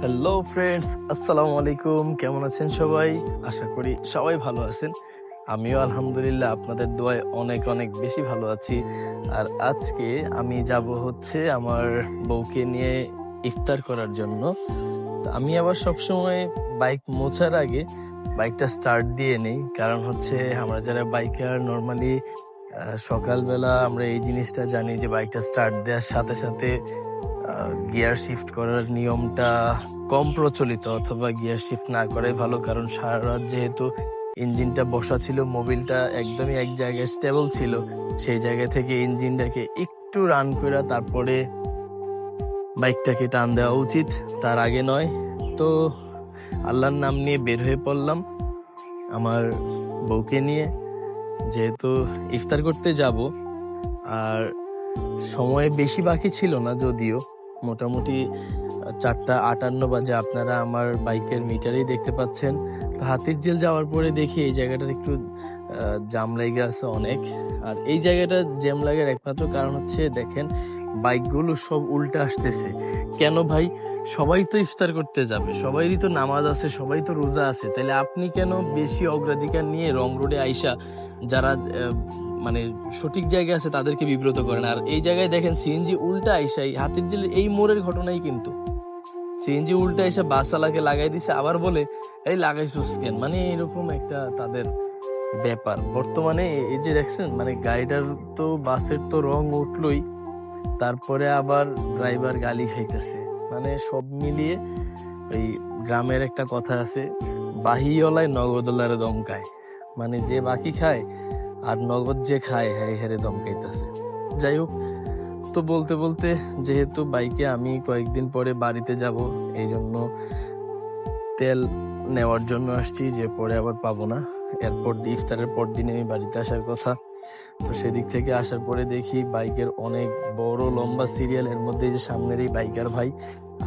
Hello friends, আসসালামু আলাইকুম। কেমন আছেন সবাই? আশা করি সবাই ভালো আছেন। আমিও আলহামদুলিল্লাহ আপনাদের দোয়ায় অনেক অনেক বেশি ভালো আছি। আর আজকে আমি যাব হচ্ছে আমার বউকে নিয়ে ইফতার করার জন্য। তো আমি আবার সবসময় বাইক মোছার আগে বাইকটা স্টার্ট দিয়ে নেই, কারণ হচ্ছে আমরা যারা বাইকার নর্মালি সকালবেলা আমরা এই জিনিসটা জানি যে বাইকটা স্টার্ট দেওয়ার সাথে সাথে গিয়ার শিফট করার নিয়মটা কম প্রচলিত, অথবা গিয়ার শিফট না করাই ভালো। কারণ সারা রাত যেহেতু ইঞ্জিনটা বসা ছিল, মোবিলটা একদমই এক জায়গায় স্টেবল ছিল, সেই জায়গা থেকে ইঞ্জিনটাকে একটু রান করে তারপরে বাইকটাকে টান দেওয়া উচিত, তার আগে নয়। তো আল্লাহর নাম নিয়ে বের হয়ে পড়লাম আমার বউকে নিয়ে, যেহেতু ইফতার করতে যাব। আর সময় বেশি বাকি ছিল না, যদিও মোটামুটি 4:58 বাজে। আপনারা আমার বাইকের মিটারেই দেখতে পাচ্ছেন। তো হাতিরঝিল যাওয়ার পরে দেখি এই জায়গাটার একটু জাম লেগে আছে অনেক। আর এই জায়গাটা জ্যাম লাগার একমাত্র কারণ হচ্ছে, দেখেন বাইকগুলো সব উল্টা আসতেছে। কেন ভাই? সবাই তো ইফতার করতে যাবে, সবাইরই তো নামাজ আছে, সবাই তো রোজা আছে, তাহলে আপনি কেন বেশি অগ্রাধিকার নিয়ে রং রোডে আইসা যারা মানে সঠিক জায়গায় আছে তাদেরকে বিব্রত করেন? আর এই জায়গায় দেখেন সিএনজি উল্টা আইসাই হাতিরঝিলের এই মোড়ের ঘটনাই কিন্তু সিএনজি উল্টা এসে বাসওয়ালাকে লাগাই দিছে, আবার বলে এই লাগাইছস কেন? মানে এরকম একটা তাদের ব্যাপার বর্তমানে। এই যে দেখছেন, মানে গাড়িটার তো বাসের তো রং উঠলোই, তারপরে আবার ড্রাইভার গালি খাইতেছে। মানে সব মিলিয়ে ওই গ্রামের একটা কথা আছে, বাহিওয়ালায় নগদওয়ালার দমকায়। মানে যে বাকি খায় আর নগদ যে খায় হ্যাঁ হেরে দমকাইতেছে। যাই হোক, তো বলতে বলতে যেহেতু বাইকে আমি কয়েকদিন পরে বাড়িতে যাব, এই জন্য তেল নেওয়ার জন্য আসছি, যে পরে আবার পাবো না। এরপর ইফতারের পর দিনে আমি বাড়িতে আসার কথা। তো সেদিক থেকে আসার পরে দেখি বাইকের অনেক বড় লম্বা সিরিয়াল। এর মধ্যে যে সামনের এই বাইকার ভাই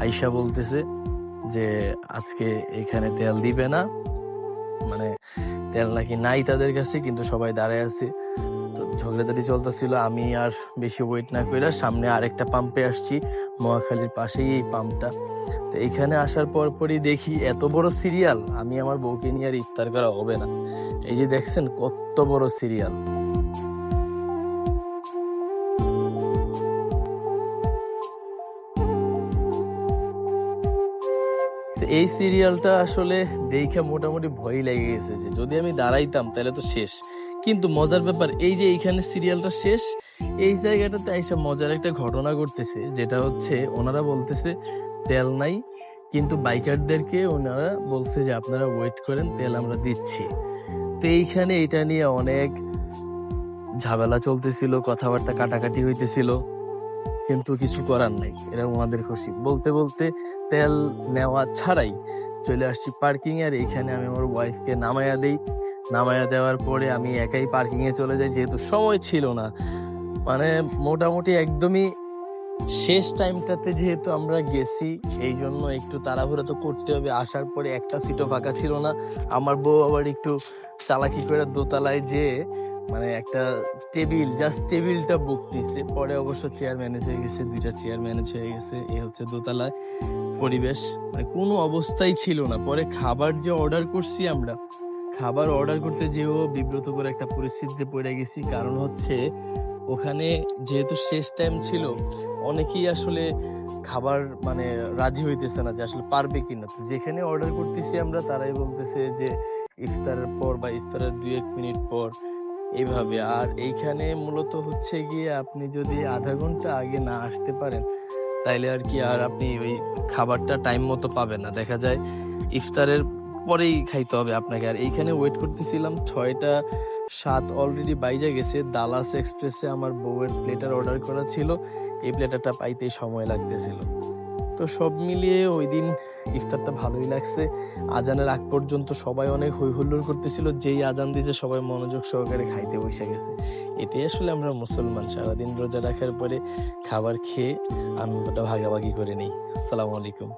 আইসা বলতেছে যে আজকে এখানে তেল দিবে না, মানে তেল নাকি নাই তাদের কাছে, কিন্তু সবাই দাঁড়ায় আছে। তো ঝগড়াঝাটি চলতেছিল। আমি আর বেশি ওয়েট না করে সামনে আরেকটা পাম্পে আসছি, মহাখালীর পাশেই এই পাম্পটা। তো এখানে আসার পরই দেখি এত বড় সিরিয়াল, আমি আমার বউকে নিয়ে আর ইফতার করা হবে না। এই যে দেখছেন কত বড় সিরিয়াল। তো এই সিরিয়ালটা আসলে দেখে মোটামুটি ভয় লেগে গেছে, যে যদি আমি দাঁড়াইতাম তাহলে তো শেষ। কিন্তু মজার ব্যাপার এই যে এইখানে সিরিয়ালটা শেষ, এই জায়গাটাতে এসে মজার একটা ঘটনা ঘটতেছে, যেটা হচ্ছে ওনারা বলতেছে তেল নাই, কিন্তু বাইকারদেরকে ওনারা বলছে যে আপনারা ওয়েট করেন, তেল আমরা দিচ্ছি। তো এইখানে এটা নিয়ে অনেক ঝামেলা চলতেছিল, কথাবার্তা কাটাকাটি হইতেছিল, কিন্তু কিছু করার নাই, এরা ওনাদের খুশি। বলতে বলতে তেল নেওয়া ছাড়াই চলে আসছি পার্কিং এর এইখানে। আমি আমার ওয়াইফকে নামাইয়া দেই, নামাইয়া দেওয়ার পরে আমি একাই পার্কিং এ চলে যাই, যেহেতু সময় ছিল না। মানে মোটামুটি একদমই শেষ টাইমটাতে যেহেতু আমরা গেছি, এই জন্য একটু তাড়াহুড়া তো করতে হবে। আসার পরে একটা সিটও ফাঁকা ছিল না। আমার বউ আবার একটু চালাকি করে দোতলায় যে মানে একটা টেবিলটা বুক দিচ্ছে। পরে অবশ্য চেয়ার ম্যানেজ হয়ে গেছে, 2টা চেয়ার ম্যানেজ হয়ে গেছে। এ হচ্ছে দোতলায় পরিবেশ, মানে কোনো অবস্থাই ছিল না। পরে খাবার যে অর্ডার করছি আমরা, খাবার অর্ডার করতে যেও বিব্রত করে একটা পরিস্থিতিতে পড়ে গেছি। কারণ হচ্ছে ওখানে যেহেতু শেষ টাইম ছিল, অনেকেই আসলে খাবার মানে রাজি হইতেছে না যে আসলে পারবে কিনা। তো যেখানে অর্ডার করতেছি আমরা, তারাই বলতেছে যে ইফতারের পর বা ইফতারের 2-1 মিনিট পর, এইভাবে। আর এইখানে মূলত হচ্ছে গিয়ে আপনি যদি আধা ঘন্টা আগে না আসতে পারেন, তাইলে আর কি আর আপনি ওই খাবারটা টাইম মতো পাবেন না। দেখা যায় ইফতারের পরেই খাইতে হবে আপনাকে। আর এইখানে ওয়েট করতেছিলাম 6টা 7 অলরেডি বাইজা গেছে। দালাস এক্সপ্রেসে আমার বউয়ের প্লেটার অর্ডার করা ছিল, এই প্লেটারটা পাইতেই সময় লাগতেছিল। তো সব মিলিয়ে ওই দিন ইফতারটা ভালোই লাগছে। আজানের আগ পর্যন্ত সবাই অনেক হই হুল্লোড় করতেছিল, যেই আজান দিতে সবাই মনোযোগ সহকারে খাইতে বসে গেছে। এটাই আসলে আমরা মুসলমান, সারাদিন রোজা রাখার পরে খাবার খেয়ে আনন্দটা ভাগাভাগি করে নেই। আসসালামু আলাইকুম।